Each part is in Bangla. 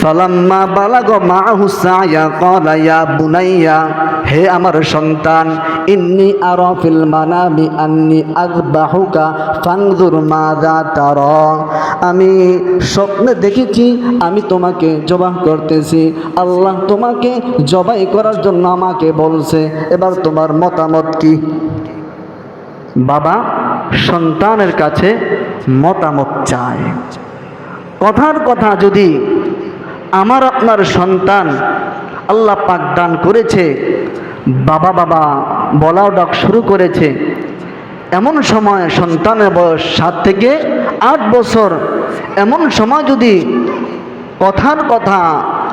ফালাম্মা বালাগা মাআহু সায়া ক্বালা ইয়া বুনাইয়া, হে আমার সন্তান, ইন্নী আরা ফিল মানামি আন্নী আযবাহুকা ফানজুর মাযা তারা, আমি স্বপ্নে দেখেছি আমি তোমাকে জবাই করতেছি, আল্লাহ তোমাকে জবাই করার জন্য আমাকে বলছে, এবার তোমার মতামত কি? বাবা সন্তানের কাছে মতামত চায়। কথার কথা, যদি আমার আপনার সন্তান আল্লাহ পাক দান করেছে, বাবা বাবা বলাও ডাক শুরু করেছে, এমন সময় সন্তানের বয়স 7 থেকে 8 বছর, এমন সময় যদি কথার কথা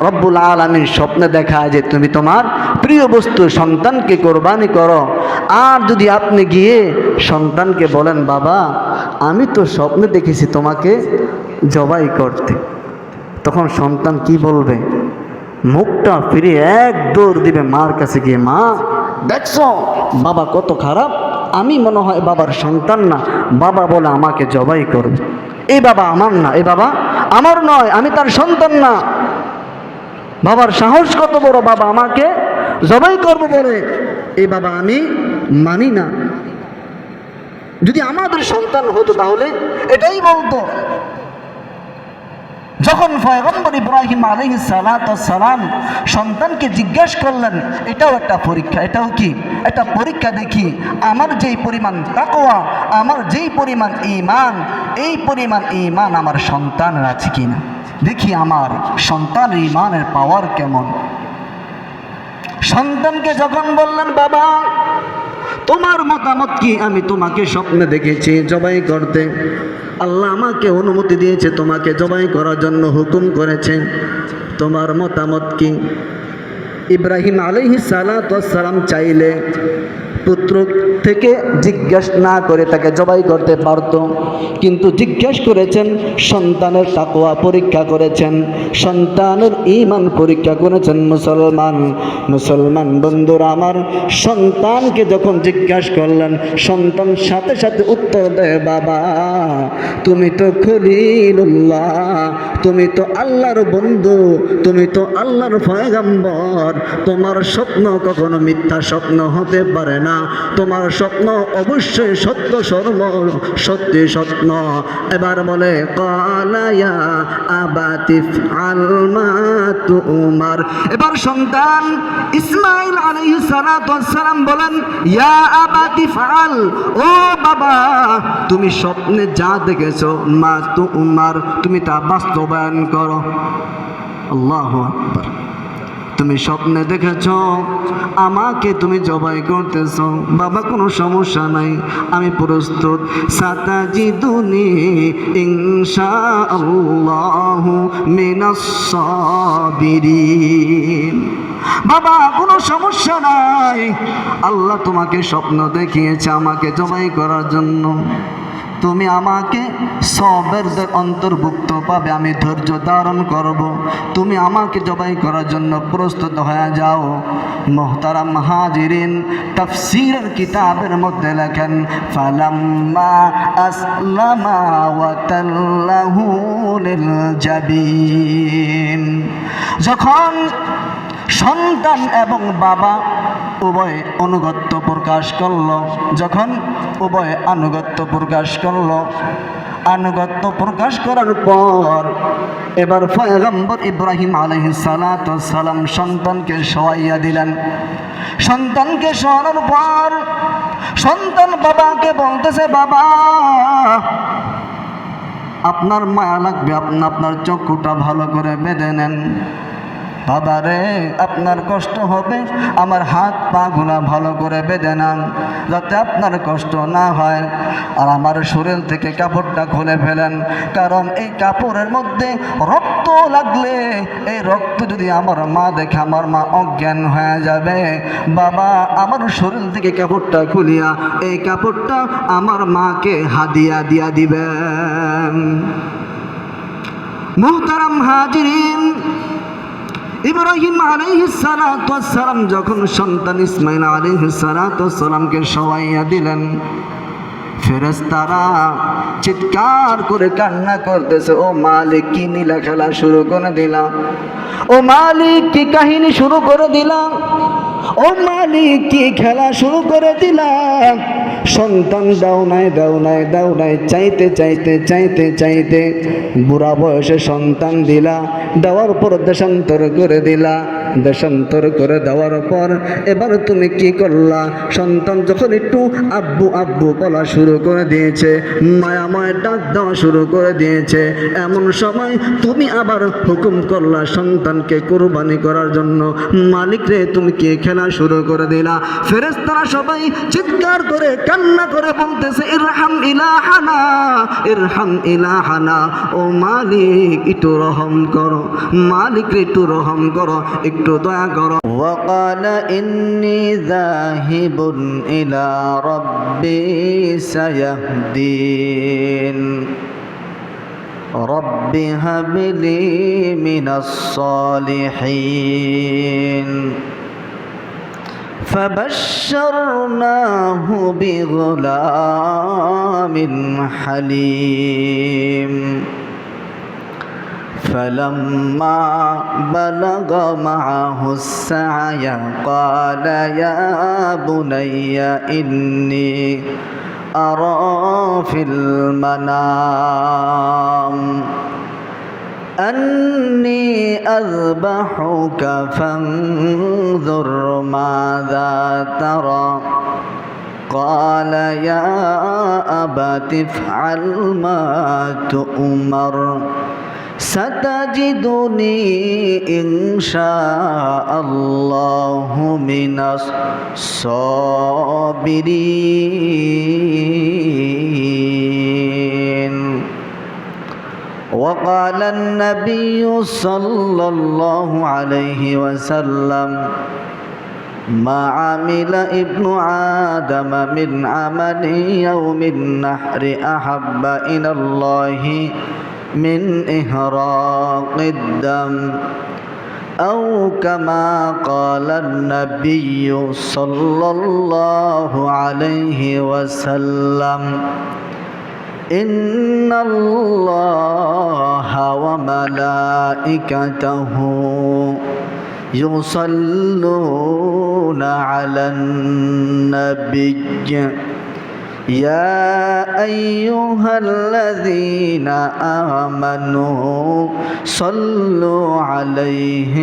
রব্বুল আলামিন স্বপ্নে দেখায় যে তুমি তোমার প্রিয় বস্তু সন্তানকে কোরবানি করো, আর যদি আপনি গিয়ে সন্তানকে বলেন বাবা আমি তো স্বপ্নে দেখেছি তোমাকে জবাই করতে, তখন সন্তান কি বলবে? মুখটা ফিরে এক দৌড় দিবে মার কাছে গিয়ে, মা দেখছো বাবা কত খারাপ, আমি মনে হয় বাবার সন্তান না, বাবা বলে আমাকে জবাই করবে, এই বাবা আমার না, এই বাবা আমার নয়, আমি তার সন্তান না, বাবার সাহস কত বড়, বাবা আমাকে জবাই করবে বলে, এই বাবা আমি মানি না। যদি আমাদের সন্তান হতো তাহলে এটাই বলতো। যখন পয়গম্বর ইব্রাহিম আলাইহিস সালাম সন্তানকে জিজ্ঞাসা করলেন, এটাও একটা পরীক্ষা, এটাও কি একটা পরীক্ষা, দেখি আমার যেই পরিমাণ তাকওয়া, আমার যেই পরিমাণ ঈমান, এই পরিমাণ ঈমান আমার সন্তানের আছে কিনা, দেখি আমার সন্তানের ঈমানের পাওয়ার কেমন। সন্তানকে যখন বললেন বাবা তোমার মতামত কি, আমি তোমাকে স্বপ্নে দেখেছি জবাই করতে, আল্লাহ আমাকে অনুমতি দিয়েছে তোমাকে জবাই করার জন্য হুকুম করেছেন, তোমার মতামত কি? ইব্রাহিম আলাইহিস সালাম চাইলে পুত্র থেকে জিজ্ঞাসা না করে তাকে জবাই করতে পারত, কিন্তু জিজ্ঞাসা করেছেন, সন্তানের তাকওয়া পরীক্ষা করেছেন, সন্তানের ঈমান পরীক্ষা করেছেন। মুসলমান বন্ধুরা আমার, সন্তানকে যখন জিজ্ঞাসা করলেন, সন্তান সাথে সাথে উত্তর দেয়, বাবা তুমি তো খলিলুল্লাহ, তুমি তো আল্লাহর বন্ধু, তুমি তো আল্লাহর পয়গম্বর, তোমার স্বপ্ন কখনো মিথ্যা স্বপ্ন হতে পারে না, তোমার স্বপ্ন অবশ্যই সত্য সত্যি স্বপ্ন। এবার বলে ক্বালা ইয়া আবাতি ফআল মা তুমার, এবার সন্তান ইসমাঈল আলাইহিস সালাম বলেন, ইয়া আবাতি ফআল, ও বাবা তুমি স্বপ্নে যা দেখেছো মা তুমার, তুমি তা বাস্তবায়ন করো। আল্লাহু আকবার। তুমি স্বপ্নে দেখেছ আমাকে তুমি জবাই করতেছ, বাবা কোনো সমস্যা নাই, আমি প্রস্তুত, সাতাজিদুনি ইনশাআল্লাহু মিনাস সাবিরিন, বাবা কোনো সমস্যা নাই, আল্লাহ তোমাকে স্বপ্ন দেখিয়েছে আমাকে জবাই করার জন্য, তুমি আমাকে সবেরদের অন্তর্ভুক্ত পাবে, আমি ধৈর্য ধারণ করব, তুমি আমাকে জবাই করার জন্য প্রস্তুত হয়ে যাও। মুহতারাম হাজিরিন, তাফসীরের কিতাবের মধ্যে লেখেন, ফালাম্মা আসলামা ওয়া তাল্লাহু লিল জাবিন, যখন সন্তান এবং বাবা উভয় আনুগত্য প্রকাশ করল, যখন উভয় আনুগত্য প্রকাশ করল, আনুগত্য প্রকাশ করার পর এবার পয়গম্বর ইব্রাহিম আলাইহিস সালাম সন্তানকে শোয়াইয়া দিলেন। সন্তানকে শোয়ানোর পর সন্তান বাবাকে বলতেছে, বাবা আপনার মায়া লাগবে, আপনার চক্ষুটা ভালো করে বেঁধে নেন, বাবা রে আপনার কষ্ট হবে, আমার হাত পা গুলা ভালো করে বেঁধে নেন যাতে আপনার কষ্ট না হয়, আর আমার শরীর থেকে কাপড়টা খুলে ফেলেন, কারণ এই কাপড়ের মধ্যে রক্ত লাগলে, এই রক্ত যদি আমার মা দেখে আমার মা অজ্ঞান হয়ে যাবে, বাবা আমার শরীর থেকে কাপড়টা খুলিয়া এই কাপড়টা আমার মাকে হাদিয়া দিয়া দিবেন। মুহতারাম হাজিরিন, ইব্রাহিম আলাইহিস সালাম যখন সন্তান ইসমাঈল আলাইহিস সালামকে শোয়াইয়া দিলেন, ফেরেশতারা চিৎকার করে কান্না করতেছে, ও মালিক কি নীলা খেলা শুরু করে দিলাম, ও মালিক কি কাহিনী শুরু করে দিলাম, ও মালিক কি খেলা শুরু করে দিলাম। সন্তান দাও নাই দাও নাই দাও নাই চাইতে চাইতে চাইতে চাইতে বুড়া বয়সে সন্তান দিলা, দেওয়ার পর দেশান্তর করে দিলা, দেশান্তর করে দেওয়ার পর এবার তুমি কি করলা, সন্তান যখন একটু আব্বু আব্বু বলা শুরু করে দিয়েছে, মায়াময় ডাক দেওয়া শুরু করে দিয়েছে, এমন সময় তুমি আবার হুকুম করলা সন্তানকে কুরবানি করার জন্য। মালিক রে তুমি কি খেলা শুরু করে দিলা। ফেরেশতারা সবাই চিৎকার করে কান্না করে বলতেছে, ইরহাম ইলাহানা, ইরহাম ইলাহানা, ও মালিক একটু রহম করো, মালিক রে একটু রহম করো, একটু দয়া করো। ওয়াকালা ইন্নী যাহিবুন ইলা রাব্বি সায়াহদিন রব্বি হাবলি মিনাস সালিহিন فبشرناه بغلام حليم فلما بلغ معه السعي قال يا بني إني أرى في المنام أني أذبحك فانظر ماذا ترى قال يا أبت افعل ما تؤمر ستجدني إن شاء الله من الصابرين. وقال النبي صلى الله عليه وسلم ما عمل ابن آدم من عمل يوم النحر أحب إلى الله من إهراق الدم أو كما قال النبي صلى الله عليه وسلم إن الله وملائكته يصلون على النبي يا أيها الذين آمنوا صلوا عليه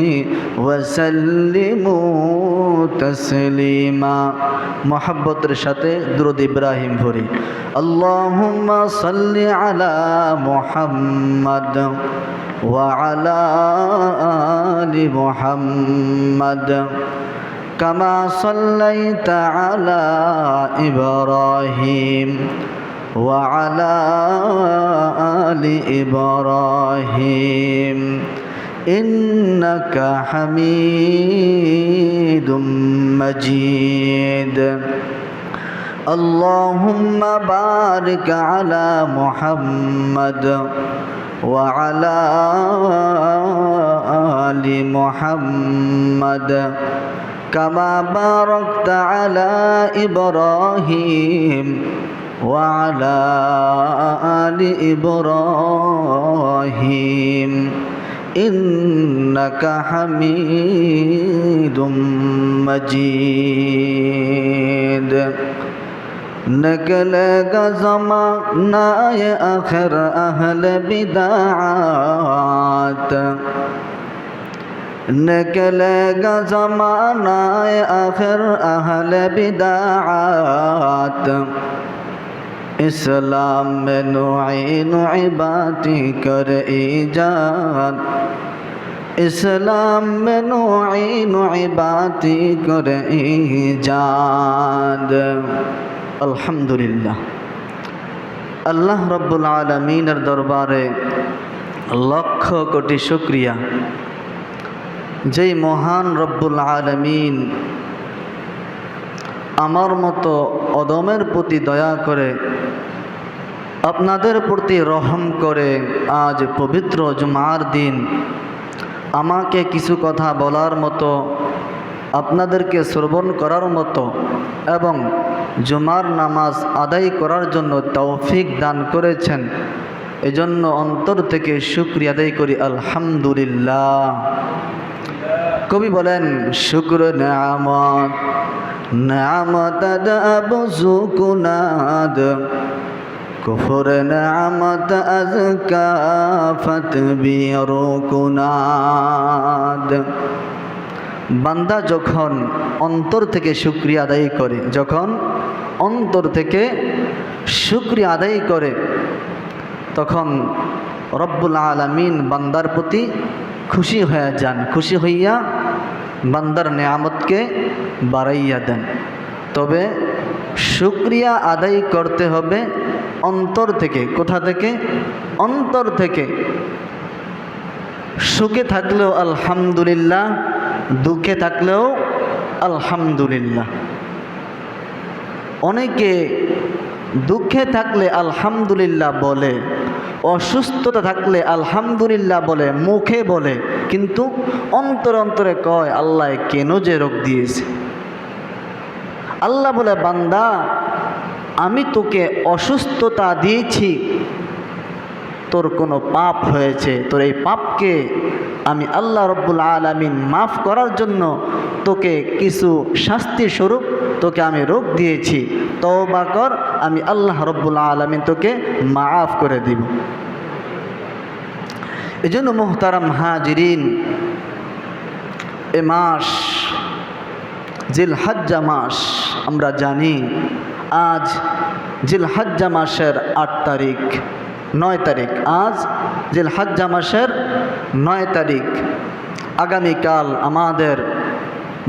وسلموا تسليما. محبتر সাথে درود إبراهيم ভরি। اللهم صل على محمد وعلى آل محمد كما صليت على إبراهيم وعلى آل إبراهيم إنك حميد مجيد. اللهم بارك على محمد وعلى آل محمد كما باركت على إبراهيم وعلى آل إبراهيم إنك حميد مجيد. निकलेगा ज़मानाए आखिर अहले बिदाअत, निकलेगा ज़मानाए आखिर अहले बिदाअत, इस्लाम में नुईन इबाती कर ईजाद, इस्लाम में नुईन इबाती कर ईजाद। আলহামদুলিল্লাহ। আল্লাহ রব্বুল আলামিনের দরবারে লক্ষ কোটি শুকরিয়া, যেই মহান রব্বুল আলামিন আমার মতো অদমের প্রতি দয়া করে, আপনাদের প্রতি রহম করে আজ পবিত্র জুমার দিন আমাকে কিছু কথা বলার মতো, আপনাদেরকে শ্রবণ করার মতো এবং জুমার নামাজ আদায় করার জন্য তৌফিক দান করেছেন। এজন্য অন্তর থেকে শুকরিয়া আদায় করি আলহামদুলিল্লাহ। কবি বলেন, শুকর নেয়ামত নেয়ামত আবু সুকুনাদ, কুফর নেয়ামত আজকা ফাতবিরু কুনাদ। বান্দা যখন অন্তর থেকে শুকরিয়া আদায় করে, যখন অন্তর থেকে শুকরিয়া আদায় করে, তখন রব্বুল আলামিন বান্দার প্রতি খুশি হয়ে যান। খুশি হইয়া বান্দার নেয়ামতকে বাড়াইয়া দেন। তবে শুকরিয়া আদায় করতে হবে অন্তর থেকে। কোথা থেকে? অন্তর থেকে। সুখে থাকলেও আলহামদুলিল্লাহ, দুঃখে থাকলেও আলহামদুলিল্লাহ। অনেকে দুঃখে থাকলে আলহামদুলিল্লাহ বলে, অসুস্থতা থাকলে আলহামদুলিল্লাহ বলে, মুখে বলে, কিন্তু অন্তরে অন্তরে কয় আল্লাহ কেন যে রোগ দিয়েছে। আল্লাহ বলে, বান্দা আমি তোকে অসুস্থতা দিয়েছি, তোর কোনো পাপ হয়েছে, তোর এই পাপকে আমি আল্লাহ রব্বুল আলামিন মাফ করার জন্য তোকে কিছু শাস্তি স্বরূপ তোকে আমি রোগ দিয়েছি, তওবা কর, আমি আল্লাহ রব্বুল আলামিন তোকে মাফ করে দিব। এজন্য মুহতারাম হাজিরিন, এ মাস জিলহজ্জা মাস, আমরা জানি আজ জিলহজ্জা মাসের 8 তারিখ, 9 তারিখ। আজ জিলহজ্জা মাসের 9 তারিখ। আগামীকাল আমাদের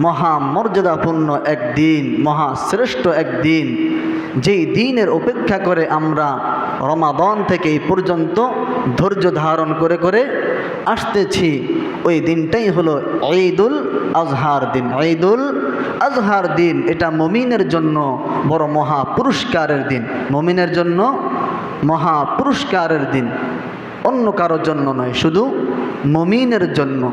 মহা মর্যাদাপূর্ণ একদিন, মহাশ্রেষ্ঠ একদিন, যেই দিনের অপেক্ষা করে আমরা রমাদান থেকে এই পর্যন্ত ধৈর্য ধারণ করে করে আসতেছি। ওই দিনটাই হলো ঈদুল আজহার দিন। ঈদুল আজহার দিন, এটা মুমিনের জন্য বড় মহা পুরস্কারের দিন। মুমিনের জন্য মহা পুরস্কারের দিন, অন্য কারোর জন্য নয়, শুধু মুমিনের জন্য।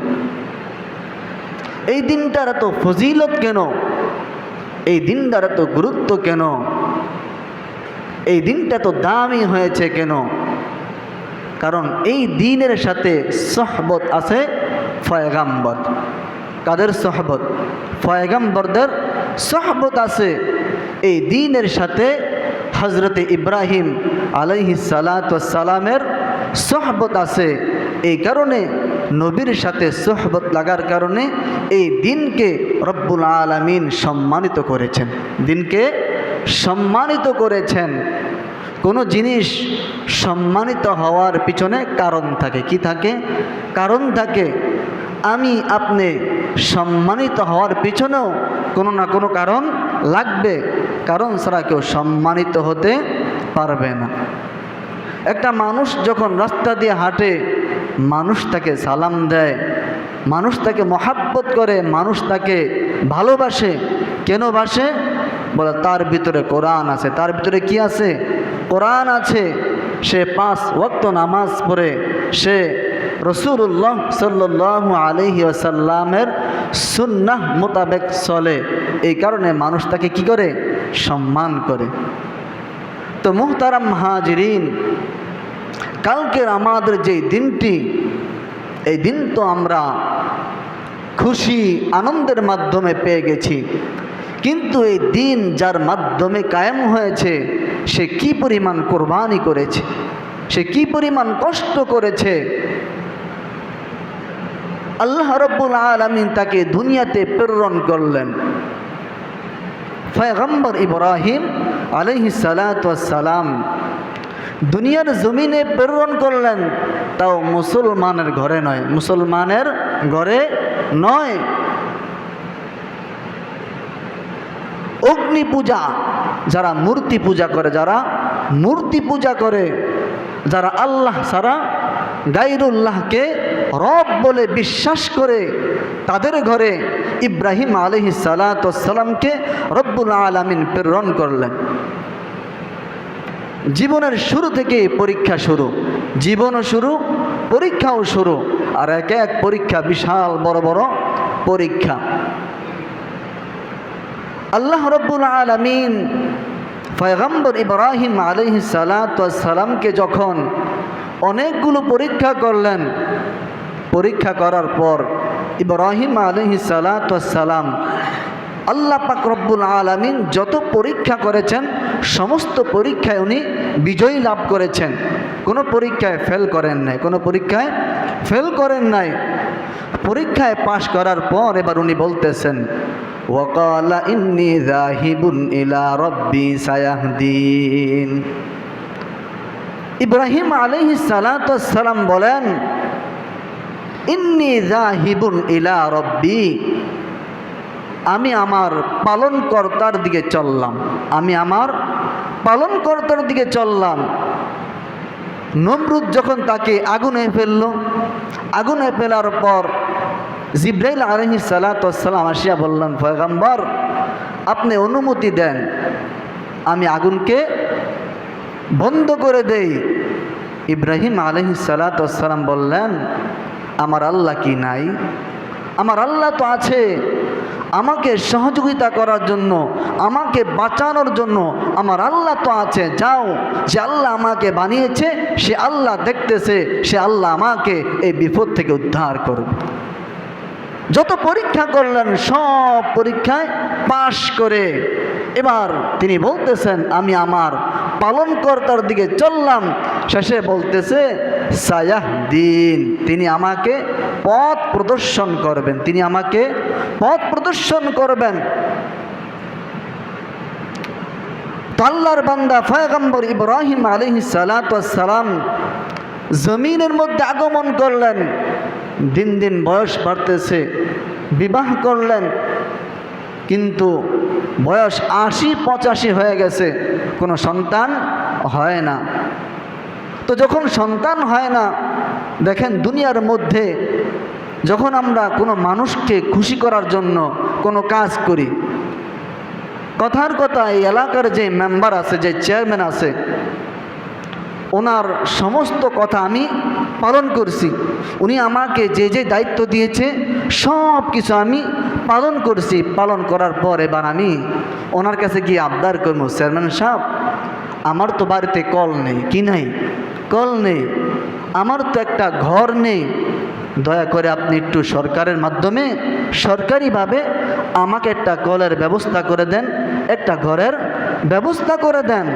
এই দিনটার এত ফজিলত কেন? এই দিনটার এত গুরুত্ব কেন? এই দিনটা তো দামি হয়েছে কেন? কারণ এই দিনের সাথে সহবত আছে পয়গাম্বর। কাদের সহবত? পয়গাম্বরদের সহবত আছে এই দিনের সাথে। হজরতে ইব্রাহিম আলাইহিস সালাতু ওয়াস সালামের সহবত আছে। এই কারণে নবীর সাথে সহবত লাগার কারণে এই দিনকে রব্বুল আলামিন সম্মানিত করেছেন। দিনকে সম্মানিত করেছেন। কোনো জিনিস সম্মানিত হওয়ার পিছনে কারণ থাকে। কি থাকে? কারণ থাকে। আমি আপনি সম্মানিত হওয়ার পিছনেও কোনো না কোনো কারণ লাগবে। কারণ ছাড়া কেউ সম্মানিত হতে পারবে না। একটা মানুষ যখন রাস্তা দিয়ে হাঁটে, মানুষ তাকে সালাম দেয়, মানুষ তাকে মহাব্বত করে, মানুষ তাকে ভালোবাসে। কেন বাসে? বলে তার ভিতরে কোরআন আছে। তার ভিতরে কি আছে? কোরআন আছে। সে 5 ওয়াক্ত নামাজ পড়ে, সে রাসূলুল্লাহ সাল্লাল্লাহু আলাইহি ওয়াসাল্লামের সুন্নাহ মোতাবেক চলে। এই কারণে মানুষ তাকে কি করে? সম্মান করে। তো মুহতারাম হাজিরিন, কালকের আমাদের যে দিনটি, এই দিন তো আমরা খুশি আনন্দের মাধ্যমে পেয়ে গেছি, কিন্তু এই দিন যার মাধ্যমে কায়েম হয়েছে, সে কি পরিমাণ কোরবানি করেছে, সে কি পরিমাণ কষ্ট করেছে। আল্লাহ রাব্বুল আলামিন তাকে দুনিয়াতে প্রেরণ করলেন। পয়গম্বর ইব্রাহিম আলাইহিস সালাতু ওয়াস সালাম দুনিয়ার জমিনে প্রেরণ করলেন, তাও মুসলমানের ঘরে নয়। মুসলমানের ঘরে নয়। অগ্নি পূজা, যারা মূর্তি পূজা করে, যারা মূর্তি পূজা করে, যারা আল্লাহ ছাড়া গায়রুল্লাহকে রব বলে বিশ্বাস করে, তাদের ঘরে ইব্রাহিম আলাইহিস সালাতু ওয়াস সালামকে রব্বুল আলামিন প্রেরণ করলেন। জীবনের শুরু থেকে পরীক্ষা শুরু, জীবনও শুরু, পরীক্ষাও শুরু। আর এক এক পরীক্ষা বিশাল বড় বড় পরীক্ষা। আল্লাহ রাব্বুল আলামিন পয়গম্বর ইব্রাহিম আলাইহিস সালাতু ওয়াস সালামকে যখন অনেকগুলো পরীক্ষা করলেন, পরীক্ষা করার পর ইব্রাহিম আলাইহিস সালাতু ওয়াস সালাম আল্লাহ পাক রব্বুল আলামিন যত পরীক্ষা করেছেন সমস্ত পরীক্ষায় উনি বিজয়ী লাভ করেছেন। কোনো পরীক্ষায় ফেল করেন নাই, কোনো পরীক্ষায় ফেল করেন নাই। পরীক্ষায় পাশ করার পর এবার উনি বলতেছেন, ওয়াকালা ইন্নী যাহিবুন ইলা রাব্বি সায়াহদিন। ইব্রাহিম আলাইহিস সালাতু ওয়াস সালাম বলেন, ইন্নী যাহিবুন ইলা রাব্বি, আমি আমার পালনকর্তার দিকে চললাম, আমি আমার পালনকর্তার দিকে চললাম। নমরুদ যখন তাকে আগুনে ফেলল, আগুনে ফেলার পর জিব্রাইল আলাইহিস সালাতু ওয়াস সালাম আসিয়া বললেন, পয়গম্বর আপনি অনুমতি দেন আমি আগুনকে বন্ধ করে দেই। ইব্রাহিম আলাইহিস সালাতু ওয়াস সালাম বললেন, আমার আল্লাহ কি নাই? আমার আল্লাহ তো আছে, আমাকে সহযোগিতা করার জন্য, আমাকে বাঁচানোর জন্য আমার আল্লাহ তো আছে। যাও, যে আল্লাহ আমাকে বানিয়েছে সে আল্লাহ দেখতেছে, সে আল্লাহ আমাকে এই বিপদ থেকে উদ্ধার করবে। যত পরীক্ষা করলেন সব পরীক্ষায় পাশ করে এবার তিনি বলতেছেন, আমি আমার পালনকর্তার দিকে চললাম। শেষে বলতেছে সায়াহদিন, তিনি আমাকে পথ প্রদর্শন করবেন, তিনি আমাকে পথ প্রদর্শন করবেন। তো আল্লাহর বান্দা পয়গম্বর ইব্রাহিম আলাইহিস সালাতু ওয়াস সালাম জমিনের মধ্যে আগমন করলেন। দিন দিন বয়স বাড়তেছে, বিবাহ করলেন, কিন্তু বয়স ৮০-৮৫ হয়ে গেছে, কোনো সন্তান হয় না। তো যখন সন্তান হয় না, দেখেন দুনিয়ার মধ্যে যখন আমরা কোনো মানুষকে খুশি করার জন্য কোনো কাজ করি, কথার কথা এই এলাকার যে মেম্বার আছে, যে চেয়ারম্যান আছে, ওনার সমস্ত কথা আমি পালন করছি। উনি আমাকে যে যে দায়িত্ব দিয়েছে সব কিছু আমি পালন করছি। পালন করার পর এবার আমি ওনার কাছে গিয়ে আবদার করবো, চেয়ারম্যান সাহেব আমার তো বাড়িতে কল নেই, কি নাই, কল নেই, আমার তো একটা ঘর নেই, দয়া করে আপনি একটু সরকারের মাধ্যমে সরকারিভাবে আমাকে একটা কলের ব্যবস্থা করে দেন, একটা ঘরের ব্যবস্থা করে দেন।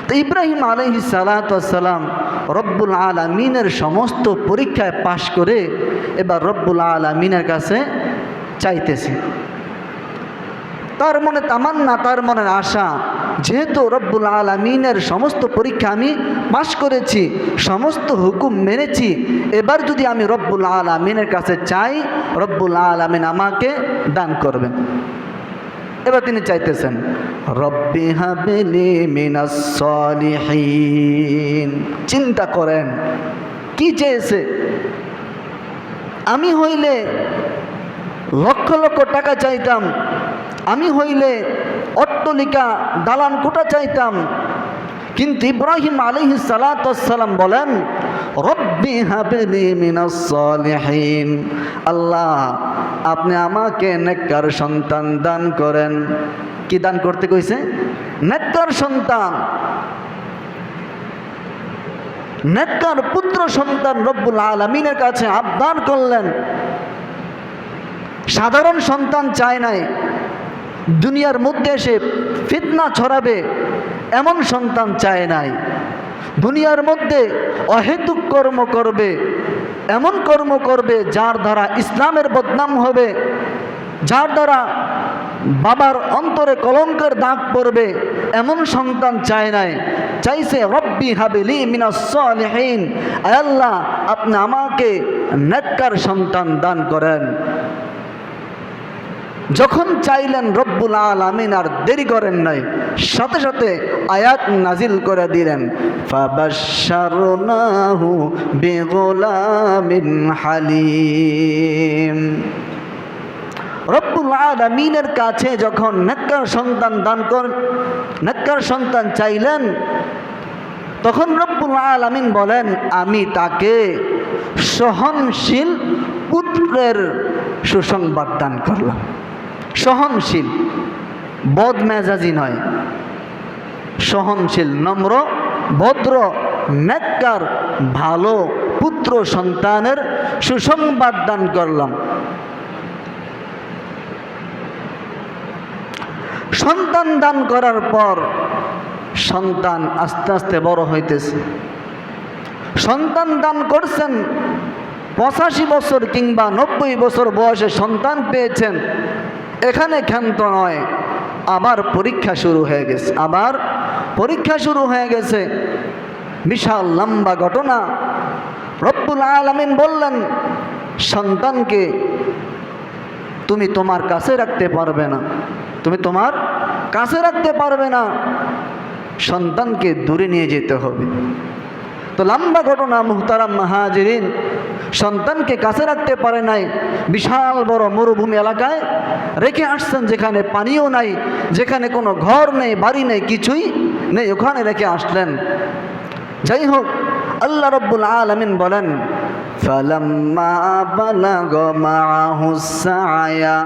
তো ইব্রাহিম আলাইহিস সালাতু ওয়াস সালাম রব্বুল আলামিনের সমস্ত পরীক্ষায় পাশ করে এবার রব্বুল আলামিনের কাছে চাইতেছি। তার মনে তামান্না, তার মনের আশা, যেহেতু রব্বুল আলামিনের সমস্ত পরীক্ষা আমি পাশ করেছি, সমস্ত হুকুম মেনেছি, এবার যদি আমি রব্বুল আলামিনের কাছে চাই, রব্বুল আলামিন আমাকে দান করবেন। এবার তিনি চাইতেছেন, রব্বি হাবলি মিনাস সলিহিন। চিন্তা করেন কি চেয়েছে। আমি হইলে লক্ষ লক্ষ টাকা চাইতাম, আমি হইলে অট্টালিকা দালান কোঠা চাইতাম, কিন্তু ইব্রাহিম আলাইহিস সালাতু ওয়াস সালাম বলেন, রব্বি হাবলি মিনাস সলিহিন, আল্লাহ আপনি আমাকে নেককার সন্তান দান করেন। কি দান করতে কইছে? নেককার সন্তান, নেককার পুত্র সন্তান রব্বুল আলামিনের কাছে আবদার করলেন। সাধারণ সন্তান চায় নাই, দুনিয়ার মধ্যে এসে ফিতনা ছড়াবে এমন সন্তান চায় নাই, দুনিয়ার মধ্যে অহেতুক কর্ম করবে, এমন কর্ম করবে যার দ্বারা ইসলামের বদনাম হবে, যার দ্বারা বাবার অন্তরে কলঙ্কের দাগ পড়বে, এমন সন্তান চায় নাই। চাইছে রব্বি হাবলি মিনাস সলিহিন, আল্লাহ আপনি আমাকে নেককার সন্তান দান করেন। যখন চাইলেন রব্বুল আলামিন আর দেরি করেন নাই, সাথে সাথে আয়াত নাজিল করে দিলেন, ফাবাশশারনাহু বিগুলামিন হালিম। রব্বুল আলামিনের কাছে যখন নেককার সন্তান দান করেন, নেককার সন্তান চাইলেন, তখন রব্বুল আলামিন বলেন, আমি তাকে সহনশীল পুত্রের সুসংবাদ দান করলাম। সহনশীল, বদমেজাজি নয়, সহনশীল, নম্র, ভদ্র, নেককার, ভালো পুত্র সন্তানের সুসংবাদ দান করলাম। সন্তান দান করার পর সন্তান আস্তে আস্তে বড় হইতেছে। সন্তান দান করছেন, 85 বছর কিংবা 90 বছর বয়সে সন্তান পেয়েছেন, এখানে ক্ষান্ত নয়, আবার পরীক্ষা শুরু হয়ে গেছে। আবার পরীক্ষা শুরু হয়ে গেছে, বিশাল লম্বা ঘটনা। রব্বুল আলামিন বললেন, সন্তানকে তুমি তোমার কাছে রাখতে পারবে না, তুমি তোমার কাছে রাখতে পারবে না, সন্তানকে দূরে নিয়ে যেতে হবে। তো লম্বা ঘটনা মুহতারাম মাহাজিরিন, সন্তানকে কাছে রাখতে পারে নাই, বিশাল বড় মরুভূমি এলাকায় রেখে আসছেন, যেখানে পানিও নাই, যেখানে কোনো ঘর নেই, বাড়ি নেই, কিছুই নেই, ওখানে রেখে আসলেন। যাই হোক, আল্লাহ রব্বুল আলামিন বলেন, ফালাম্মা বালাগা মাআহুস সায়া,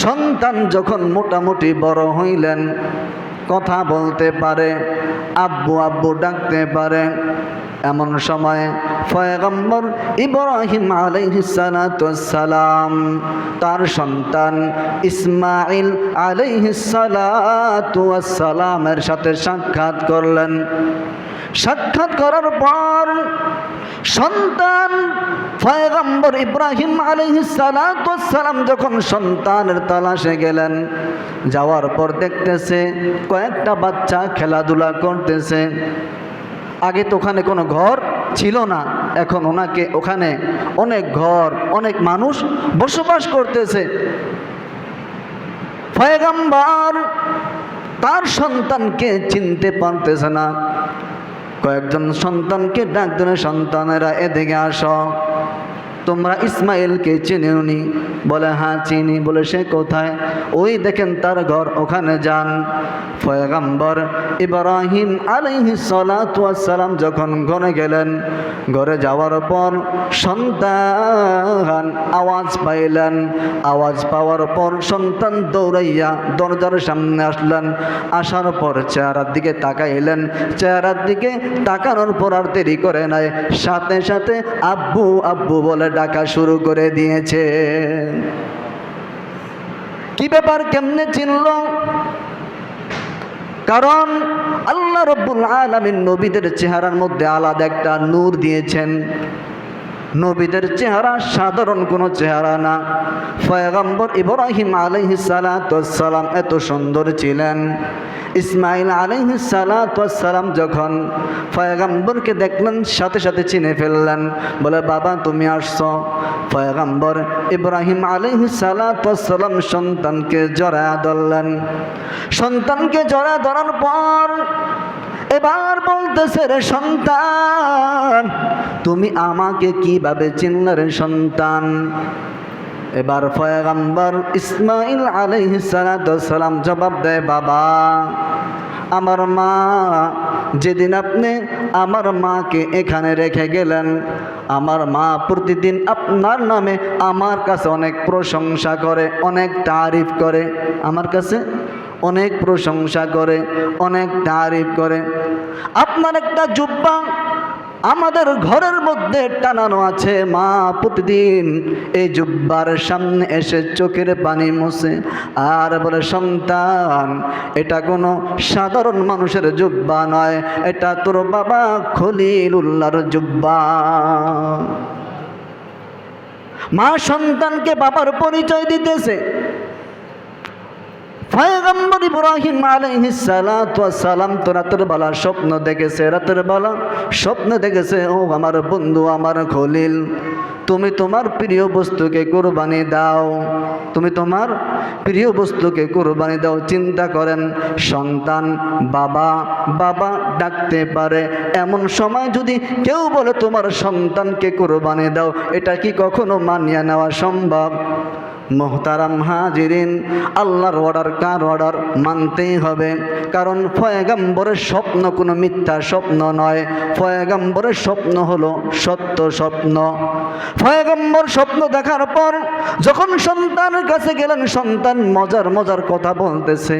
সন্তান যখন মোটামুটি বড় হইলেন, কথা বলতে পারে, আব্বু আব্বু ডাকতে পারে, এমন সময় পয়গম্বর ইব্রাহিম আলাইহিস সালাতু ওয়াস সালাম তার সন্তান ইসমাঈল আলাইহিস সালাতু ওয়াস সালামের সাথে সাক্ষাৎ করলেন। সাক্ষাৎ করার পর সন্তান পয়গম্বর ইব্রাহিম আলাইহিস সালাতু ওয়াস সালাম যখন সন্তানের তালাশে গেলেন, যাওয়ার পর দেখতেছে কয়েকটা বাচ্চা খেলাধুলা করতেছে। আগে তো ওখানে কোনো ঘর ছিল না, এখন ওখানে অনেক ঘর, অনেক মানুষ বসবাস করতেছে। পয়গম্বর তার সন্তানকে চিনতে পারতেছে না। কয়েকজন সন্তানকে ডাক দিলে, সন্তানেরা এদিকে আসো, তোমরা ইসমাইলকে চিনোনি? বলে হ্যাঁ চিনি। বলে সে কোথায়? ওই দেখেন তার ঘর, ওখানে যান। পয়গম্বর ইব্রাহিম আলাইহিস সালাতু ওয়াস সালাম যখন ঘরে গেলেন, ঘরে যাওয়ার পর সন্তান আওয়াজ পাইলেন। আওয়াজ পাওয়ার পর সন্তান দৌড়াইয়া দরজার সামনে আসলেন। আসার পর চেহারার দিকে তাকাইলেন। চেহারার দিকে তাকানোর পর আর দেরি করে নাই, সাথে সাথে আব্বু আব্বু বলে ডাকা শুরু করে দিয়েছে। কি ব্যাপার, কেমনে চিনল? কারণ আল্লাহ রব্বুল আলামিন নবীদের চেহারার মধ্যে আলাদা একটা নূর দিয়েছেন। নবীদের চেহারা সাধারণ কোনো চেহারা না। পয়গম্বর ইব্রাহিম আলাইহিস সালাতু ওয়াস সালাম এত সুন্দর ছিলেন। ইসমাইল আলাইহিস সালাতু ওয়াস সালাম যখন পয়গম্বরকে দেখলেন, সাথে সাথে চিনে ফেললেন। বলে বাবা তুমি আসছো? পয়গম্বর ইব্রাহিম আলাইহিস সালাতু ওয়াস সালাম সন্তানকে জড়ায়া ধরলেন। সন্তানকে জড়ায়া ধরার পর এবার বলতেছে, রে সন্তান, তুমি আমাকে কিভাবে চিনলে রে সন্তান? এবার পয়গম্বর ইসমাইল আলাইহিস সালাতু ওয়াস সালাম জবাব দেয়, বাবা, আমার মা, যেদিন আপনি আমার মাকে এখানে রেখে গেলেন, আমার মা প্রতিদিন আপনার নামে আমার কাছে অনেক প্রশংসা করে, অনেক তারিফ করে, আমার কাছে অনেক প্রশংসা করে, অনেক তারিফ করে। আপনার একটা জুব্বা আমাদের ঘরের মধ্যে টানানো আছে, মা প্রতিদিন এই জুব্বার সামনে এসে চোখের পানি মুছে আর বলে, সন্তান, এটা কোনো সাধারণ মানুষের জুব্বা নয়, এটা তোর বাবা খলিলুল্লাহর জুব্বা। মা সন্তানকে বাবার পরিচয় দিতেছে। পয়গম্বর ইব্রাহিম আলাইহিস সালাতু ওয়াস সালাম তো রাতের বেলা স্বপ্ন দেখেছে। রাতের বেলা স্বপ্ন দেখেছে, ও আমার বন্ধু, আমার খলিল, তুমি তোমার প্রিয় বস্তুকে কুরবানি দাও, তুমি তোমার প্রিয় বস্তুকে কুরবানি দাও। চিন্তা করেন, সন্তান বাবা বাবা ডাকতে পারে, এমন সময় যদি কেউ বলে তোমার সন্তানকে কুরবানি দাও, এটা কি কখনো মানিয়ে নেওয়া সম্ভব? মোহতারাম হাজিরিন, আল্লাহর অর্ডার কার অর্ডার? মানতেই হবে। কারণ পয়গম্বরের স্বপ্ন কোনো মিথ্যা স্বপ্ন নয়, পয়গম্বরের স্বপ্ন হলো সত্য স্বপ্ন। পয়গম্বর স্বপ্ন দেখার পর যখন সন্তানের কাছে গেলেন, সন্তান মজার মজার কথা বলতেছে,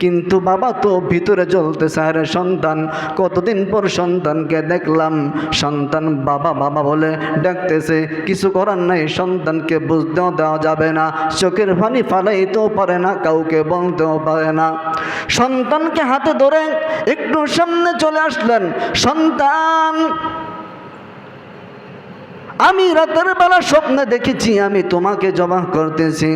কিন্তু বাবা তো ভিতরে জ্বলতেছে, আরে সন্তান কতদিন পর সন্তানকে দেখলাম। সন্তান বাবা বাবা বলে ডাকতেছে, কিছু করার নাই, সন্তানকে বুঝতেও দেওয়া যাবে না, চোখের পানি ফালাইতেও পারে না, কাউকে বলতেও পারে না। সন্তানকে হাতে ধরে একটু সামনে চলে আসলেন। সন্তান, আমি রাতের বেলা স্বপ্নে দেখেছি আমি তোমাকে জবাহ করতেছি।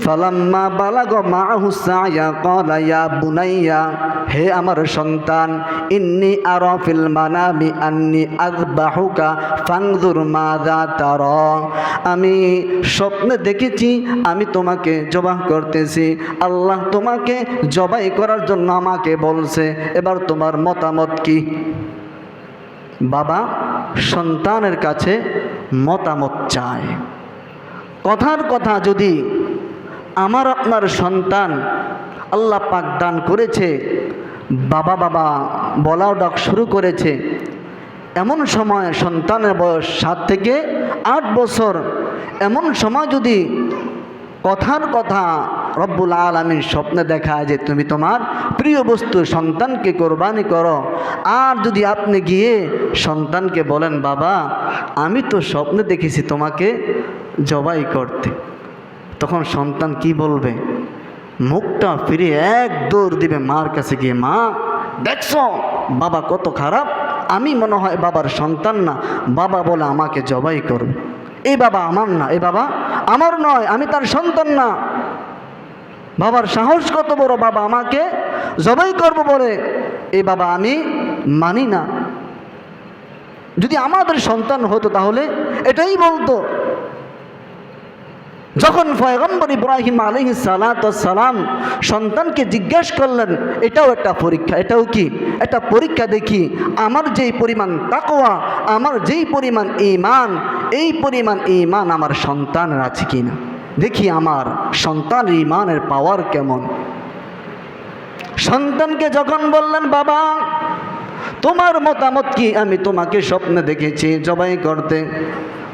ফালাম্মা বালাগ মাআহু সায়া ক্বালা ইয়া বুনাইয়া, হে আমার সন্তান, ইন্নী আরা ফিল মানামি আন্নী আযবাহুকা ফানজুর মাযা তারা, আমি স্বপ্নে দেখেছি আমি তোমাকে জবাহ করতেছি, আল্লাহ তোমাকে জবাই করার জন্য আমাকে বলছে, এবার তোমার মতামত কি? বাবা সন্তানের কাছে মতামত চায়। কথার কথা, যদি আমার আপনার সন্তান আল্লাহ পাক দান করেছে, বাবা বাবা বলাও ডাক শুরু করেছে, এমন সময় সন্তানের বয়স 7 থেকে 8 বছর, এমন সময় যদি কথার কথা রব্বুল আলামিন স্বপ্নে দেখায় যে তুমি তোমার প্রিয় বস্তু সন্তানকে কোরবানি করো, আর যদি আপনি গিয়ে সন্তানকে বলেন, বাবা আমি তো স্বপ্নে দেখেছি তোমাকে জবাই করতে, তখন সন্তান কি বলবে? মুখটা ফিরে এক দৌড় দিবে মার কাছে গিয়ে, মা দেখছো বাবা কত খারাপ, আমি মনে হয় বাবার সন্তান না, বাবা বলে আমাকে জবাই করবে, এই বাবা আমার না, এই বাবা আমার নয়, আমি তার সন্তান না। বাবার সাহস কত বড়, বাবা আমাকে জবাই করবো বলে, এই বাবা আমি মানি না। যদি আমাদের সন্তান হতো তাহলে এটাই বলতো। যখন পয়গম্বর ইব্রাহিম আলাইহিস সালাম সন্তানকে জিজ্ঞাসা করলেন, এটাও একটা পরীক্ষা, এটাও কি একটা পরীক্ষা, দেখি আমার যেই পরিমাণ তাকওয়া, আমার যেই পরিমাণ ঈমান, এই পরিমাণ ঈমান আমার সন্তানের আছে কিনা, দেখি আমার সন্তানের ঈমানের পাওয়ার কেমন। সন্তানকে যখন বললেন, বাবা তোমার মতামত কি? আমি তোমাকে স্বপ্নে দেখেছি জবাই করতে,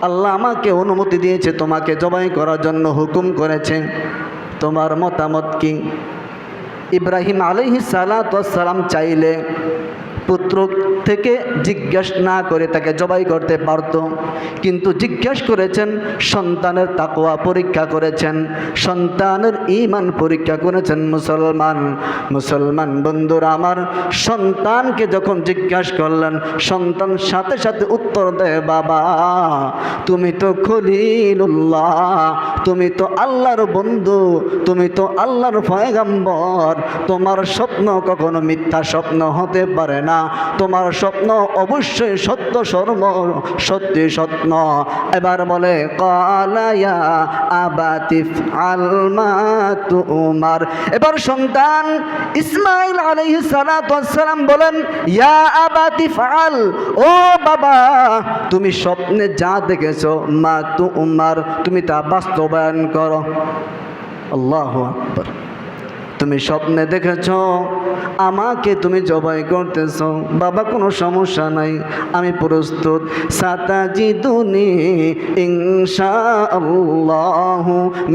আল্লাহ আমাকে অনুমতি দিয়েছে তোমাকে জবাই করার জন্য হুকুম করেছে, তোমার মতামত কি? ইব্রাহিম আলাইহিস সালাম চাইলে পুত্র থেকে জিজ্ঞাসা না করে তাকে জবাই করতে পারত, কিন্তু জিজ্ঞাসা করেছেন, সন্তানের তাকওয়া পরীক্ষা করেছেন, সন্তানের ঈমান পরীক্ষা করেছেন। মুসলমান বন্ধুরা আমার, সন্তানকে যখন জিজ্ঞাসা করলেন, সন্তান সাথে সাথে উত্তর দেয়, বাবা তুমি তো খলিলুল্লাহ, তুমি তো আল্লাহর বন্ধু, তুমি তো আল্লাহর পয়গম্বর, তোমার স্বপ্ন কখনো মিথ্যা স্বপ্ন হতে পারে না, তোমার স্বপ্ন অবশ্যই সত্য সত্যি স্বপ্ন। এবার বলে, ক্বালা ইয়া আবাতি ফআল মা তুমার, এবার সন্তান ইসমাঈল আলাইহিস সালাম বলেন, ইয়া আবাতি ফআল, ও বাবা তুমি স্বপ্নে যা দেখেছো, মা তুমার, তুমি তা বাস্তবায়ন করো। আল্লাহু আকবার। তুমি স্বপ্নে দেখেছ আমাকে তুমি জবাই করতেছ, বাবা কোনো সমস্যা নাই, আমি প্রস্তুত, সাতাজিদুনি ইনশাআল্লাহু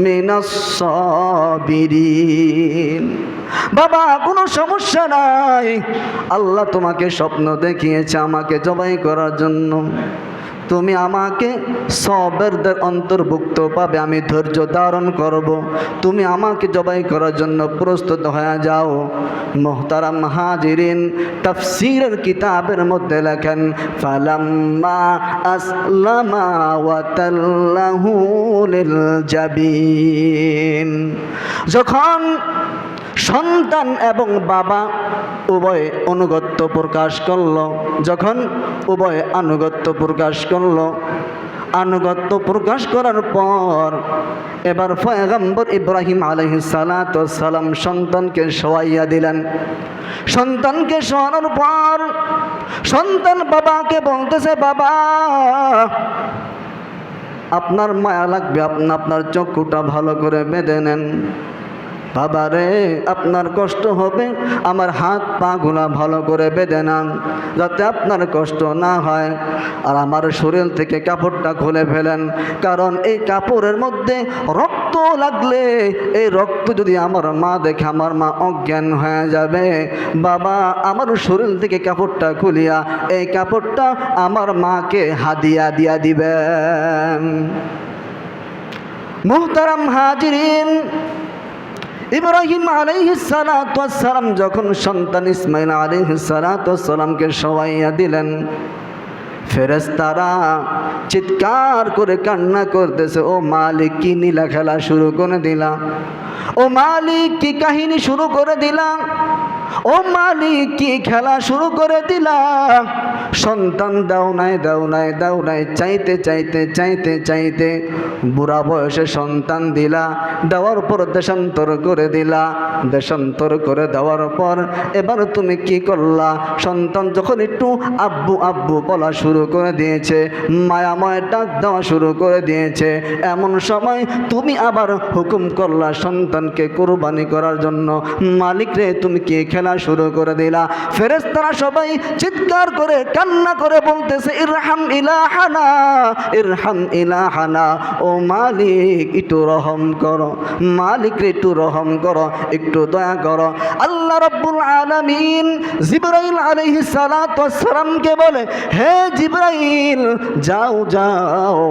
মিনাস সাবিরিন। বাবা কোনো সমস্যা নাই, আল্লাহ তোমাকে স্বপ্ন দেখিয়েছে আমাকে জবাই করার জন্য, তুমি আমাকে সবেরদের অন্তর্ভুক্ত পাবে, আমি ধৈর্য ধারণ করব, তুমি আমাকে জবাই করার জন্য প্রস্তুত হয়ে যাও। মুহতারাম হাজিরিন, তাফসীরের কিতাবের মধ্যে লেখেন, ফালাম্মা আসলামা ওয়া তাল্লাহু লিল জাবিন, যখন সন্তান এবং বাবা উভয় আনুগত্য প্রকাশ করল, যখন উভয় আনুগত্য প্রকাশ করল, আনুগত্য প্রকাশ করার পর এবার পয়গম্বর ইব্রাহিম আলাইহিস সালাম সন্তানকে শোয়াইয়া দিলেন। সন্তানকে শোয়ানোর পর সন্তান বাবাকে বলতেছে, বাবা আপনার মায়া লাগবে, আপনার চক্ষুটা ভালো করে বেঁধে নেন। বাবা রে, আপনার কষ্ট হবে, আমার হাত পা গুলা ভালো করে বেঁধে নেন যাতে আপনার কষ্ট না হয়। আর আমার শরীর থেকে কাপড়টা খুলে ফেলেন, কারণ এই কাপড়ের মধ্যে রক্ত লাগলে এই রক্ত যদি আমার মা দেখে আমার মা অজ্ঞান হয়ে যাবে। বাবা, আমার শরীর থেকে কাপড়টা খুলিয়া এই কাপড়টা আমার মাকে হাদিয়া দিয়া দিবেন। মুহতারাম হাজিরিন, ইব্রাহিম আলাইহিস সালাতু ওয়াস সালাম যখন সন্তান ইসমাঈল আলাইহিস সালাতু ওয়াস সালামকে শোয়াইয়া দিলেন, ফেরেশতারা চিৎকার করে কান্না করতেছে, ও মালিক কি নীলা খেলা শুরু করে দিলা, ও মালিক কি কাহিনী শুরু করে দিলা, ও মালিক কি খেলা শুরু করে দিলা। সন্তান দাও নাই দাও নাই দাও নাই চাইতে চাইতে চাইতে চাইতে বুড়া বয়সে সন্তান দিলা, দেওয়ার পর দেশান্তর করে দিলা, দেশান্তর করে দেওয়ার পর এবার তুমি কি করলা, সন্তান যখন একটু আব্বু আব্বু বলা শুরু করে দিয়েছে, মায়াময় ডাক দেওয়া শুরু করে দিয়েছে, এমন সময় তুমি আবার হুকুম করলা সন্তানকে কুরবানি করার জন্য। মালিক রে, তুমি কি খেলা শুরু করে দিলা। ফেরেশতারা সবাই চিৎকার করে কান্না করে বলতেছে, ইরহাম ইলাহানা, ইরহাম ইলাহানা, ও মালিক একটু রহম করো, মালিক রে একটু রহম করো, একটু দয়া করো। আল্লাহ রাব্বুল আলামিন জিবরাইল আলাইহিস সালাতু ওয়াস সালামকে বলে, হে জিবরাইল, যাও যাও,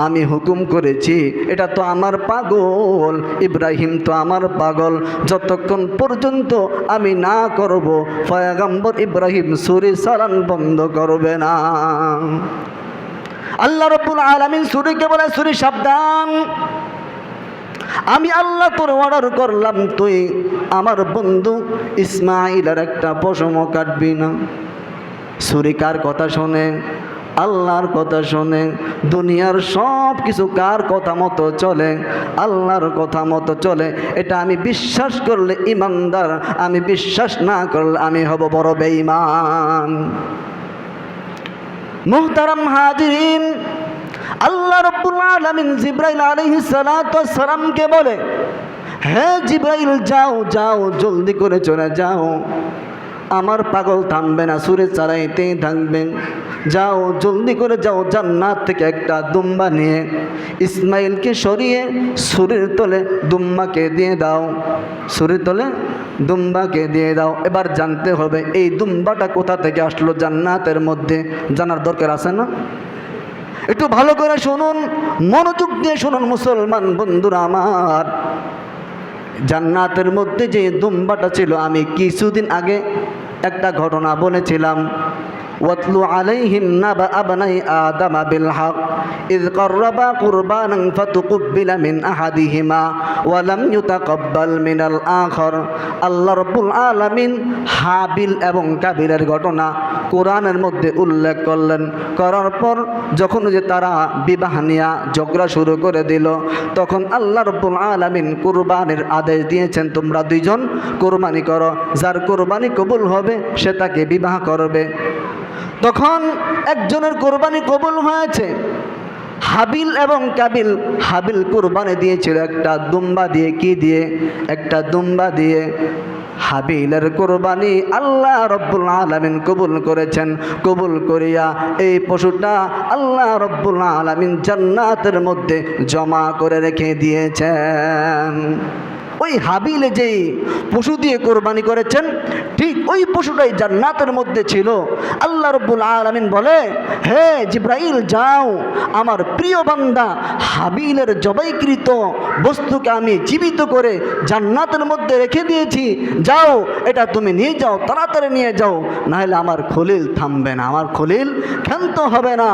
আমি হুকুম করেছি, এটা তো আমার পাগল, ইব্রাহিম তো আমার পাগল, যতক্ষণ পর্যন্ত আমি না করব পয়গম্বর ইব্রাহিম ছুরি চালান বন্ধ করবে না। আল্লাহ রাব্বুল আলামিন ছুরিকে বলে, ছুরি সাবধান, আমি আল্লাহ তোর অর্ডার করলাম, তুই আমার বন্ধু ইসমাঈলের একটা পশমও কাটবি না। ছুরি কার কথা শোনে? আল্লাহর কথা শোনে। দুনিয়ার সব কিছু কার কথা মতো চলে? আল্লাহর কথা মতো চলে। এটা আমি বিশ্বাস করলে ইমানদার, আমি বিশ্বাস না করলে আমি হব বড় বেঈমান। মুহতারাম হাজিরিন, আল্লাহ রাব্বুল আলামিন জিবরাইল আলাইহিস সালাতু ওয়াস সালামকে বলে, হে জিবরাইল, যাও যাও, জলদি করে চলে যাও, আমার পাগল থামবে না, ছুরি চালাইতেই থাকবে। যাও, জলদি করে যাও, জান্নাত থেকে একটা দুম্বা নিয়ে ইসমাইলকে সরিয়ে ছুরির তলে দুম্বাকে দিয়ে দাও, ছুরির তলে দুম্বাকে দিয়ে দাও। এবার জানতে হবে এই দুম্বাটা কোথা থেকে আসলো জান্নাতের মধ্যে, জানার দরকার আছে না? একটু ভালো করে শুনুন, মনোযোগ দিয়ে শুনুন মুসলমান বন্ধুরা আমার। জান্নাতের মধ্যে যে দুম্বাটা ছিল, আমি কিছুদিন আগে একটা ঘটনা বলেছিলাম, ওয়াতলু আলাইহিম নাবা আবনাই আদম বিল হক ইয করবা কুরবানান ফাতুকবিলা মিন আহাদিহিমা ওয়া লাম ইউতাকাব্বাল মিনাল আখর। আল্লাহ রাব্বুল আলামিন হাবিল এবং কাবিলের ঘটনা কোরআনের মধ্যে উল্লেখ করলেন। করার পর যখন যে তারা বিবাহ নিয়ে ঝগড়া শুরু করে দিল, তখন আল্লাহ রাব্বুল আলামিন কুরবানির আদেশ দিয়েছেন, তোমরা দুইজন কুরবানি করো, যার কুরবানি কবুল হবে সে তাকে বিবাহ করবে। তখন একজনের কোরবানি কবুল হয়েছে, হাবিল এবং কাবিল। হাবিল কোরবানি দিয়েছিল একটা দুম্বা দিয়ে, কি দিয়ে? একটা দুম্বা দিয়ে। হাবিলের কোরবানি আল্লাহ রব্বুল আলামিন কবুল করেছেন। কবুল করিয়া এই পশুটা আল্লাহ রব্বুল আলামিন জান্নাতের মধ্যে জমা করে রেখে দিয়েছেন। ওই হাবিলে যেই পশু দিয়ে কোরবানি করেছেন, ঠিক ওই পশুটাই জান্নাতের মধ্যে ছিল। আল্লাহ রাব্বুল আলামিন বলে, হে জিবরাইল, যাও, আমার প্রিয় বান্দা হাবিলের জবাইকৃত বস্তুকে আমি জীবিত করে জান্নাতের মধ্যে রেখে দিয়েছি, যাও এটা তুমি নিয়ে যাও, তাড়াতাড়ি নিয়ে যাও, নাহলে আমার খলিল থামবে না, আমার খলিল ক্ষান্ত হবে না।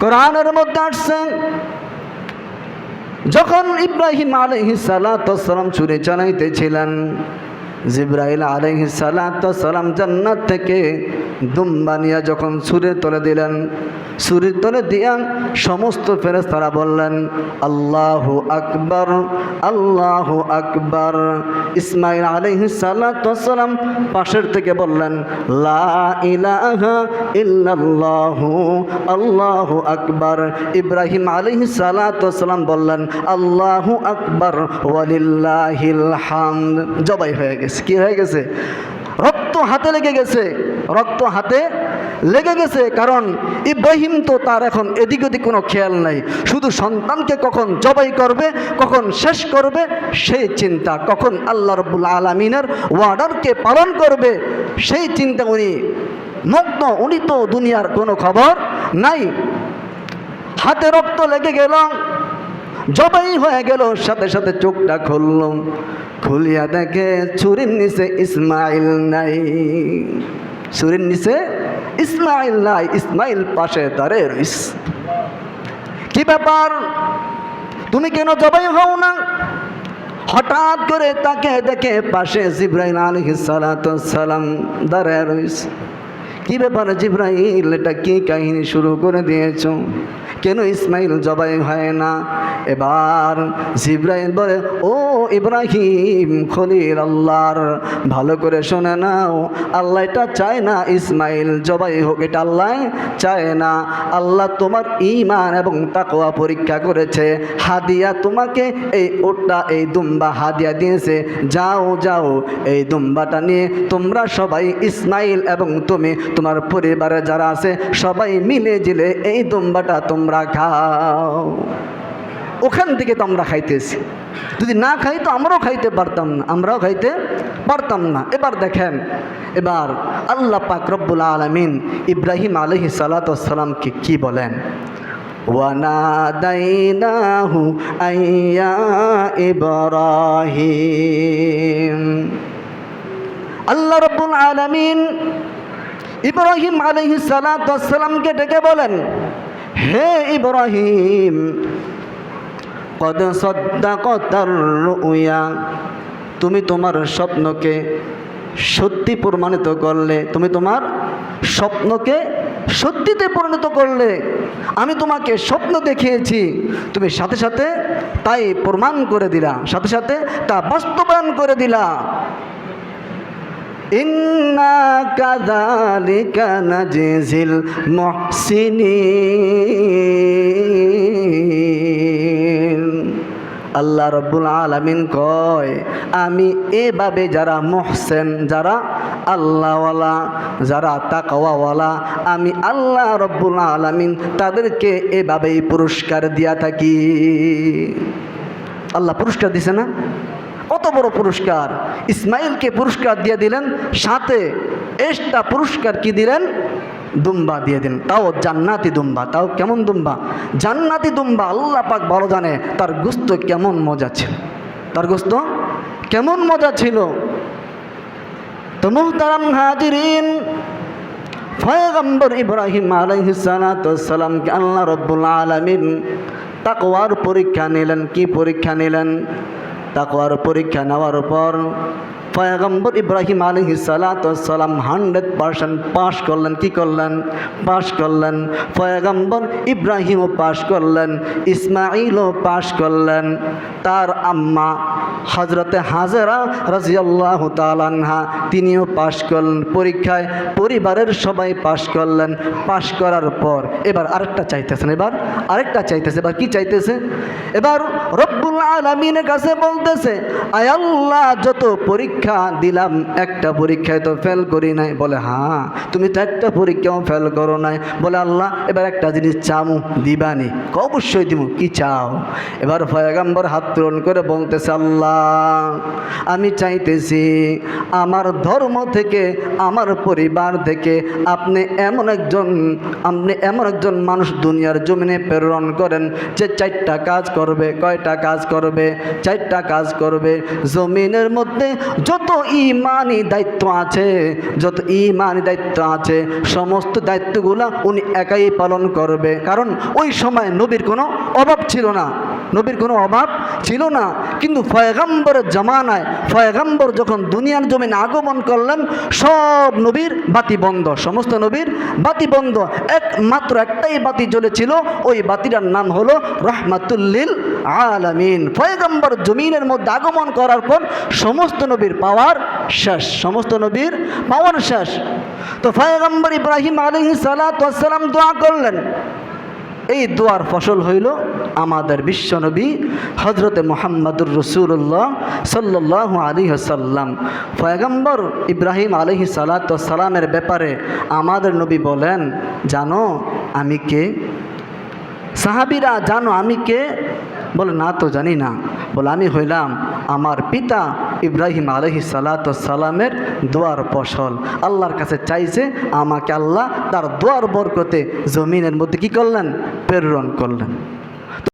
কোরআনের মধ্যে আসছে, যখন ইব্রাহিম আলাইহিস সালাতু ওয়াস সালাম ছুরি চালাইতেছিলেন, জিবরাইল আলাইহিস সালাতু সালাম জান্নাত থেকে দুম্বা নিয়ে যখন ছুঁড়ে তুলে দিলেন, ছুরির তলে দিয়া সমস্ত ফেরেশতারা বললেন আল্লাহু আকবার, আল্লাহু আকবার। ইসমাইল আলাইহিস সালাতু সালাম পাশের থেকে বললেন লা ইলাহা ইল্লাল্লাহু, আল্লাহু আকবার। ইব্রাহিম আলাইহিস সালাতু সালাম বললেন আল্লাহু আকবার ওয়ালিল্লাহিল হামদ। জবাই হয়ে গেছে। কি হয়ে গেছে? রক্ত হাতে লেগে গেছে, রক্ত হাতে লেগে গেছে। কারণ ইব্রাহিম তো তার এখন এদিক ওদিক কোনো খেয়াল নাই, শুধু সন্তানকে কখন জবাই করবে, কখন শেষ করবে সেই চিন্তা, কখন আল্লাহ রাব্বুল আলামিনের ওয়ার্ডারকে পালন করবে সেই চিন্তা উনি মগ্ন। উনি তো দুনিয়ার কোনো খবর নাই। হাতে রক্ত লেগে গেল, জবাই হয়ে গেল, সাথে সাথে চোখটা খুললাম, খুলিয়া দেখে ছুরির নিচে ইসমাইল নাই। ছুরির নিচে ইসমাইল নাই। ইসমাইল পাশে দাঁড়িয়ে রইছে। কি ব্যাপার, তুমি কেন জবাই হও না? হঠাৎ করে তাকে দেখে পাশে জিবরাইল আলাইহিস সালাতু সালাম দাঁড়িয়ে রইছে। কি ব্যাপার জিবরাইল, এটা কি কাহিনী শুরু করে দিয়েছো? কেন ইসমাইল জবাই হয় না? এবার জিবরাইল বলে ও ইব্রাহিম খলিল আল্লাহর, ভালো করে শুনে নাও, আল্লাহ এটা চায় না ইসমাইল জবাই হোক, এটা আল্লাহ চায় না। আল্লাহ তোমার ঈমান এবং তাকওয়া পরীক্ষা করেছে, হাদিয়া তোমাকে এই ওটা এই দুম্বা হাদিয়া দিয়েছে। যাও যাও, এই দুম্বাটা নিয়ে তোমরা সবাই, ইসমাইল এবং তুমি, তোমার পরিবারে যারা আছে সবাই মিলে জিলে এই দুম্বাটা তোমরা খাও। ওখান থেকে তো আমরা খাইতেছি, যদি না খাই তো আমরাও খাইতে পারতাম না, আমরাও খাইতে পারতাম না। এবার দেখেন, এবার আল্লাহ পাক রব্বুল আলামিন ইব্রাহিম আলাইহিস সালাতু ওয়াসসালামকে কি বলেন? ওয়ানাদাইনাহু আইয়া ইব্রাহিম। আল্লাহ রব্বুল আলামিন ইব্রাহিম আলাইহিস সালাতু ওয়াসসালামকে ডেকে বলেন হে ইব্রাহিম, কদ সাদ্দাকাতার রুয়া, তুমি তোমার স্বপ্নকে সত্যি প্রমাণিত করলে, তুমি তোমার স্বপ্নকে সত্যিতে পরিণত করলে। আমি তোমাকে স্বপ্ন দেখিয়েছি, তুমি সাথে সাথে তাই প্রমাণ করে দিলা, সাথে সাথে তা বাস্তবায়ন করে দিলা। ইন্না কাযালিকা নাজিজিল মুহসিনিন। আল্লাহ রাব্বুল আলামিন কয় আমি এভাবে যারা মুহসিন, যারা আল্লাহওয়ালা, যারা তাকওয়াওয়ালা, আমি আল্লাহ রাব্বুল আলামিন তাদেরকে এভাবেই পুরস্কার দিয়া থাকি। আল্লাহ পুরস্কার দিছে না? কত বড় পুরস্কার! ইসমাইলকে পুরস্কার দিয়ে দিলেন, সাথে এক্সট্রা পুরস্কার কি দিলেন? দুম্বা দিয়ে দিলেন, তাও জান্নাতি দুম্বা। তাও কেমন দুম্বা? জান্নাতি দুম্বা। আল্লাহ পাক ভালো জানে তার গোশত কেমন মজা ছিল, তার গোশত কেমন মজা ছিল। তো মুহতারাম হাজিরিন, পয়গম্বর ইব্রাহিম আলাইহিস সালাতু ওয়াসসালামকে আল্লাহ রাব্বুল আলামিন তাকওয়ার পরীক্ষা নিলেন। কি পরীক্ষা নিলেন? তাকওয়ার পরীক্ষা নেওয়ার পর পয়গম্বর ইব্রাহিম আলাইহিস সালাতু ওয়াসসালাম 100% পাশ করলেন। কি করলেন? পাশ করলেন। পয়গম্বর ইব্রাহিমও পাশ করলেন, ইসমাঈলও পাশ করলেন, তার আম্মা হযরতে হাজেরা রাদিয়াল্লাহু তাআলা আনহা তিনিও পাশ করলেন পরীক্ষায়। পরিবারের সবাই পাশ করলেন। পাশ করার পর এবার আরেকটা চাইতেছেন, এবার আরেকটা চাইতেছে। এবার কি চাইতেছে? এবার রব্বুল আলামিনের কাছে বলতেছে আয় আল্লাহ, যত পরীক্ষা দিলাম একটা পরীক্ষায় তো ফেল করি নাই। বলে হ্যাঁ, তুমি তো একটা পরীক্ষাও ফেল করো নাই। বলে আল্লাহ এবার একটা জিনিস চামু, দিবানি? অবশ্যই দিব। কি চাও? এবার পয়গম্বর হাত তোলন করে বলতেছে আল্লাহ, আমি চাইতেছি আমার ধর্ম থেকে, আমার পরিবার থেকে আপনি এমন একজন মানুষ দুনিয়ার জমিনে প্রেরণ করেন যে 4টা কাজ করবে। কয়টা কাজ করবে? 4টা কাজ করবে। জমিনের মধ্যে যত ঈমানি দায়িত্ব আছে, যত ঈমানি দায়িত্ব আছে, সমস্ত দায়িত্বগুলো উনি একাই পালন করবে। কারণ ওই সময় নবীর কোনো অভাব ছিল না, নবীর কোনো অভাব ছিল না। কিন্তু পয়গম্বরের জামানায় পয়গম্বর যখন দুনিয়ার জমিনে আগমন করলেন, সব নবীর বাতি বন্ধ, সমস্ত নবীর বাতি বন্ধ। একমাত্র একটাই বাতি জ্বলেছিল, ওই বাতিটার নাম হলো রাহমাতুল আলামিন। পয়গম্বর জমিনের মধ্যে আগমন করার পর সমস্ত নবীর পাওয়ার শেষ, সমস্ত নবীর পাওয়ার শেষ। তো পয়গম্বর ইব্রাহিম আলাইহিস সালাতু ওয়াস সালাম দোয়া করলেন, এই দোয়ার ফসল হইল আমাদের বিশ্বনবী হজরতে মুহাম্মদুর রাসূলুল্লাহ সাল্লাল্লাহু আলাইহি ওয়াসাল্লাম। পয়গম্বর ইব্রাহিম আলাইহিস সালাতু ওয়াস সালামের ব্যাপারে আমাদের নবী বলেন, জানো আমি কে? সাহাবীরা জানো আমি কে? বলে না তো জানি না। বলে আমি হইলাম আমার পিতা ইব্রাহিম আলাইহিস সালাতু ওয়াস সালামের দোয়ার ফসল। আল্লাহর কাছে চাইছে, আমাকে আল্লাহ তার দোয়ার বরকতে জমিনের মধ্যে কি করলেন? প্রেরণ করলেন।